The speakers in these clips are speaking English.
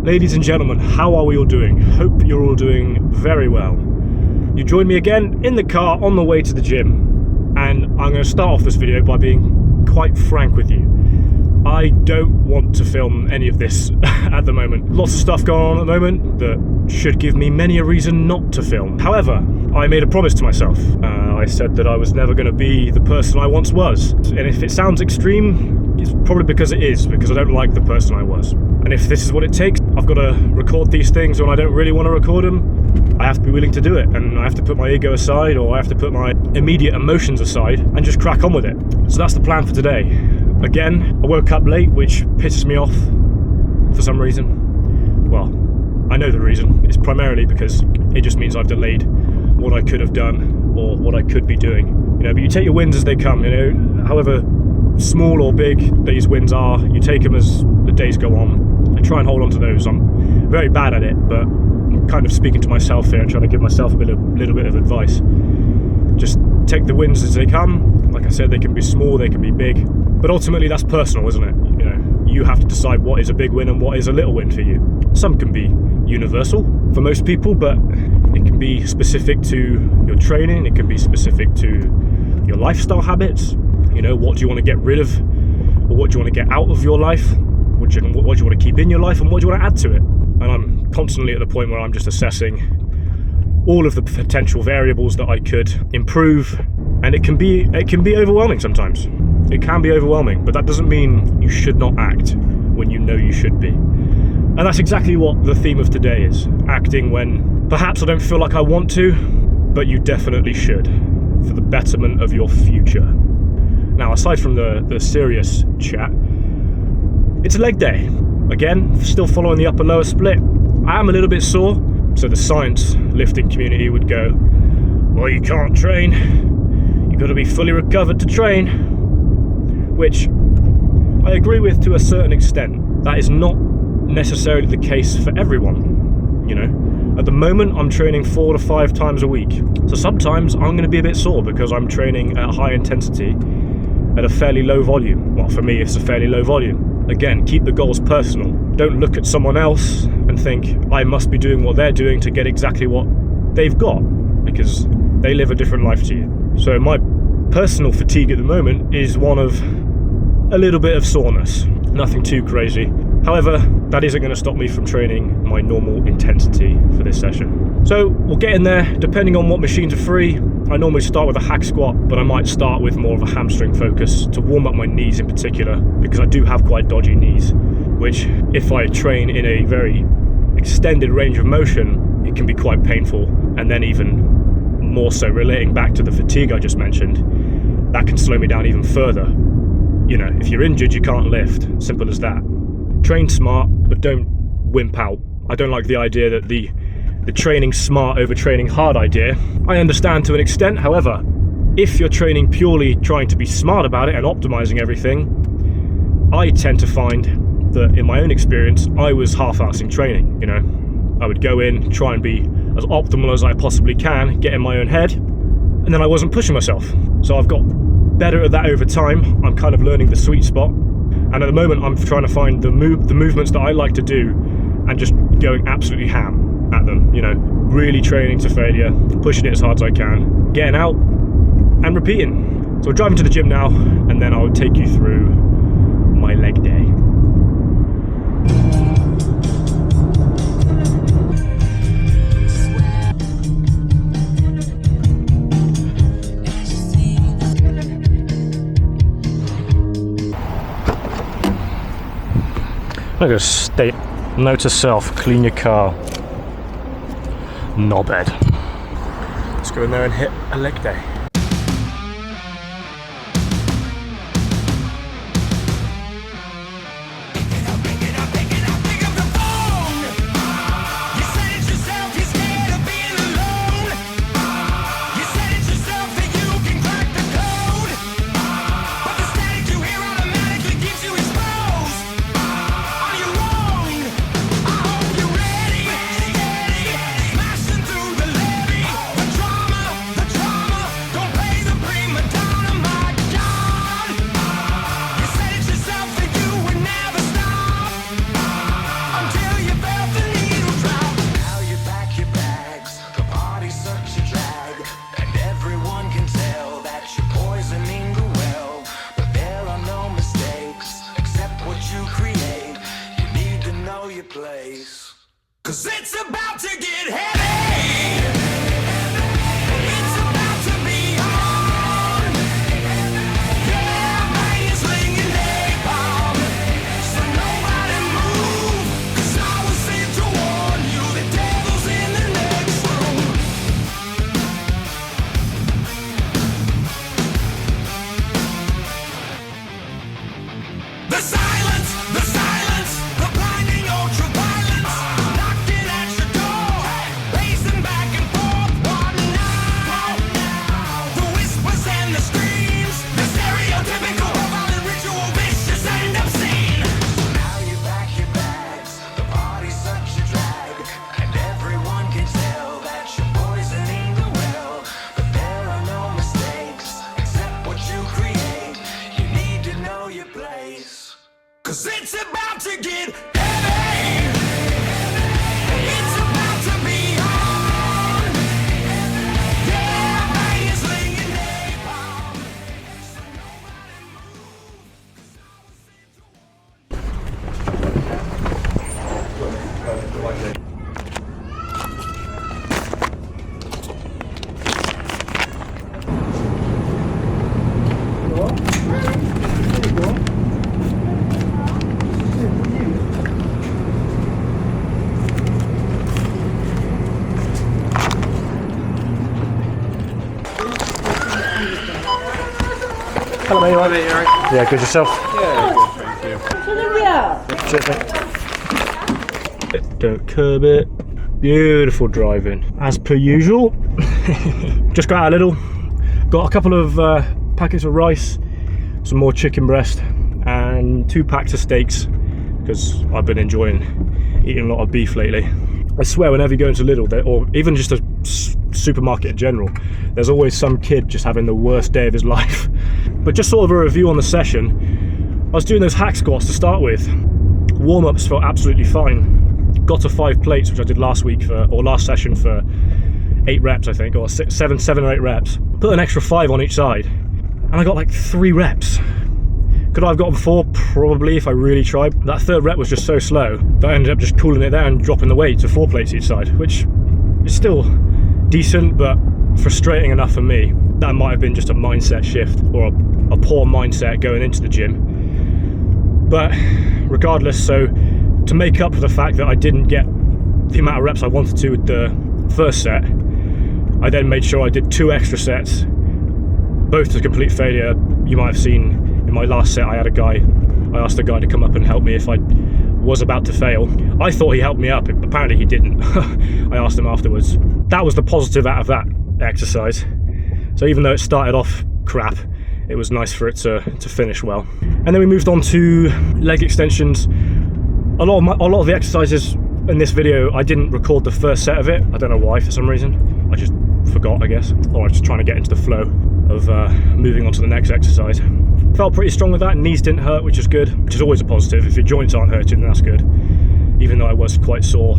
Ladies and gentlemen, how are we all doing? Hope you're all doing very well. You join me again in the car on the way to the gym, and I'm going to start off this video by being quite frank with you. I don't want to film any of this at the moment. Lots of stuff going on at the moment that should give me many a reason not to film. However, I made a promise to myself. I said that I was never going to be the person I once was. And if it sounds extreme, it's probably because it is, because I don't like the person I was. And if this is what it takes, I've got to record these things when I don't really want to record them. I have to be willing to do it, and I have to put my ego aside, or I have to put my immediate emotions aside and just crack on with it. So that's the plan for today. Again, I woke up late, which pisses me off for some reason. Well, I know the reason. It's primarily because it just means I've delayed what I could have done or what I could be doing. You know, but you take your wins as they come, you know, however small or big these wins are, you take them as the days go on and try and hold on to those. I'm very bad at it, but I'm kind of speaking to myself here and trying to give myself a little bit of advice. Just take the wins as they come. Like I said, they can be small, they can be big, but ultimately that's personal, isn't it? You know, you have to decide what is a big win and what is a little win for you. Some can be universal for most people, but it can be specific to your training, it can be specific to your lifestyle habits. You know, what do you want to get rid of, or what do you want to get out of your life? What do you want to keep in your life, and what do you want to add to it? And I'm constantly at the point where I'm just assessing all of the potential variables that I could improve, and it can be overwhelming sometimes. It can be overwhelming, but that doesn't mean you should not act when you know you should be. And that's exactly what the theme of today is. Acting when perhaps I don't feel like I want to, but you definitely should, for the betterment of your future. Now, aside from the serious chat, it's a leg day. Again, still following the upper-lower split. I am a little bit sore, so the science lifting community would go, well, you can't train. You've got to be fully recovered to train. Which I agree with to a certain extent. That is not necessarily the case for everyone, you know. At the moment, I'm training 4 to 5 times a week. So sometimes I'm going to be a bit sore because I'm training at high intensity at a fairly low volume. Well, for me, it's a fairly low volume. Again, keep the goals personal. Don't look at someone else and think, I must be doing what they're doing to get exactly what they've got, because they live a different life to you. So my personal fatigue at the moment is one of a little bit of soreness. Nothing too crazy. However, that isn't going to stop me from training my normal intensity for this session. So we'll get in there, depending on what machines are free. I normally start with a hack squat, but I might start with more of a hamstring focus to warm up my knees in particular, because I do have quite dodgy knees, which if I train in a very extended range of motion, it can be quite painful. And then even more so, relating back to the fatigue I just mentioned, that can slow me down even further. You know, if you're injured, you can't lift. Simple as that. Train smart, but don't wimp out. I don't like the idea that the training smart over training hard idea. I understand to an extent, however, if you're training purely trying to be smart about it and optimizing everything, I tend to find that in my own experience, I was half-assing training, you know. I would go in, try and be as optimal as I possibly can, get in my own head, and then I wasn't pushing myself. So I've got better at that over time. I'm kind of learning the sweet spot. And at the moment, I'm trying to find the movements that I like to do and just going absolutely ham at them, you know, really training to failure, pushing it as hard as I can, getting out and repeating. So we're driving to the gym now, and then I'll take you through my leg day. I'm going to state, note to self, clean your car. Knobhead. Let's go in there and hit a leg day. your place. 'Cause it's about to get heavy. It's about to be on. Yeah, brain is slinging napalm. So nobody move. 'Cause I was sent to warn you. The devil's in the next room. The silence, the blinding ultraviolence, knocking at your door, pacing back and forth. What now? The whispers and the screams, the stereotypical violent ritual, vicious and obscene. Now you pack your bags, the party's such a drag, and everyone can tell that you're poisoning the well. But there are no mistakes, except what you create. You need to know your place. 'Cause it's about to get heavy. It's about to be on. Yeah, brain is slinging napalm. So nobody move. 'Cause I was sent to warn. Hello, mate. You all right? You alright? Yeah, good yourself? Yeah, good, thank you. Cheers, mate. Don't curb it. Beautiful driving, as per usual. Just got out a little. Got a couple of packets of rice, some more chicken breast, and 2 packs of steaks, because I've been enjoying eating a lot of beef lately. I swear, whenever you go into Lidl, or even just a supermarket in general, there's always some kid just having the worst day of his life. But just sort of a review on the session, I was doing those hack squats to start with. Warm-ups felt absolutely fine. Got to 5 plates, which I did last session for 8 reps, I think, or 7 or 8 reps. Put an extra 5 on each side, and I got like 3 reps. Could I have gotten 4? Probably, if I really tried. That 3rd rep was just so slow that I ended up just cooling it there and dropping the weight to 4 plates each side, which is still decent, but frustrating enough for me. That might have been just a mindset shift, or a poor mindset going into the gym. But regardless, so to make up for the fact that I didn't get the amount of reps I wanted to with the first set, I then made sure I did 2 extra sets, both to complete failure. You might have seen in my last set, I asked a guy to come up and help me if I was about to fail. I thought he helped me up, apparently he didn't. I asked him afterwards. That was the positive out of that exercise. So even though it started off crap, it was nice for it to finish well. And then we moved on to leg extensions. A lot of the exercises in this video, I didn't record the first set of it. I don't know why, for some reason. I just forgot, I guess. Or I was just trying to get into the flow of moving on to the next exercise. Felt pretty strong with that. Knees didn't hurt, which is good, which is always a positive. If your joints aren't hurting, then that's good. Even though I was quite sore.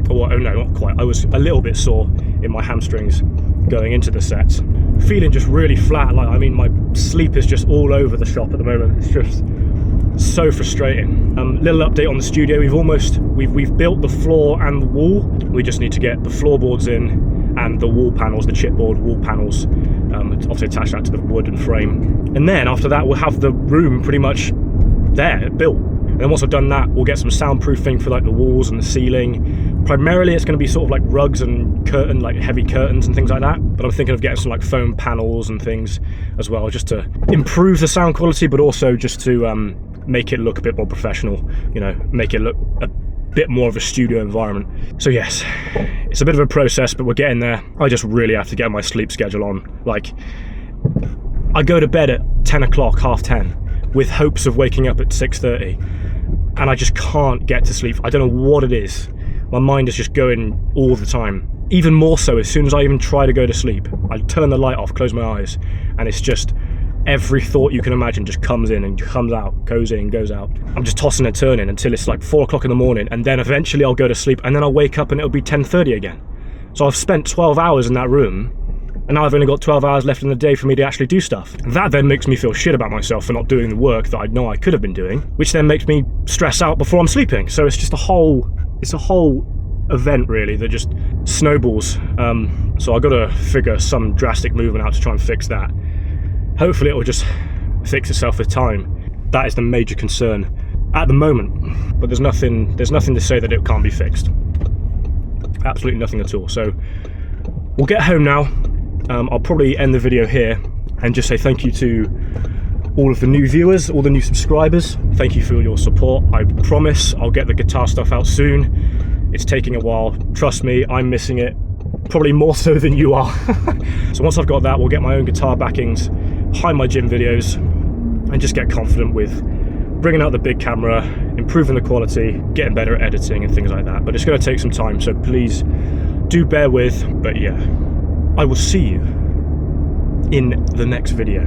Oh no, not quite. I was a little bit sore in my hamstrings going into the sets. Feeling just really flat. Like, I mean, my sleep is just all over the shop at the moment. It's just so frustrating. Little update on the studio. We've built the floor and the wall. We just need to get the floorboards in and the wall panels, the chipboard wall panels. Obviously attach that to the wooden frame. And then after that, we'll have the room pretty much there, built. And then once I've done that, we'll get some soundproofing for like the walls and the ceiling. Primarily, it's going to be sort of like rugs and like heavy curtains and things like that. But I'm thinking of getting some like foam panels and things as well, just to improve the sound quality, but also just to make it look a bit more professional. You know, make it look a bit more of a studio environment. So yes, it's a bit of a process, but we're getting there. I just really have to get my sleep schedule on. Like, I go to bed at 10 o'clock, 10:30, with hopes of waking up at 6:30, and I just can't get to sleep. I don't know what it is. My mind is just going all the time. Even more so as soon as I even try to go to sleep. I turn the light off, close my eyes, and it's just every thought you can imagine just comes in and comes out, goes in, goes out. I'm just tossing and turning until it's like 4 o'clock in the morning, and then eventually I'll go to sleep, and then I'll wake up and it'll be 10:30 again. So I've spent 12 hours in that room, And now I've only got 12 hours left in the day for me to actually do stuff. That then makes me feel shit about myself for not doing the work that I know I could have been doing, which then makes me stress out before I'm sleeping. So it's just a whole event really that just snowballs. So I've got to figure some drastic movement out to try and fix that. Hopefully it will just fix itself with time. That is the major concern at the moment, but there's nothing to say that it can't be fixed. Absolutely nothing at all. So we'll get home now. I'll probably end the video here and just say thank you to all of the new viewers, all the new subscribers. Thank you for your support. I promise I'll get the guitar stuff out soon. It's taking a while. Trust me, I'm missing it. Probably more so than you are. So once I've got that, we'll get my own guitar backings behind my gym videos and just get confident with bringing out the big camera, improving the quality, getting better at editing and things like that. But it's going to take some time, so please do bear with. But yeah, I will see you in the next video.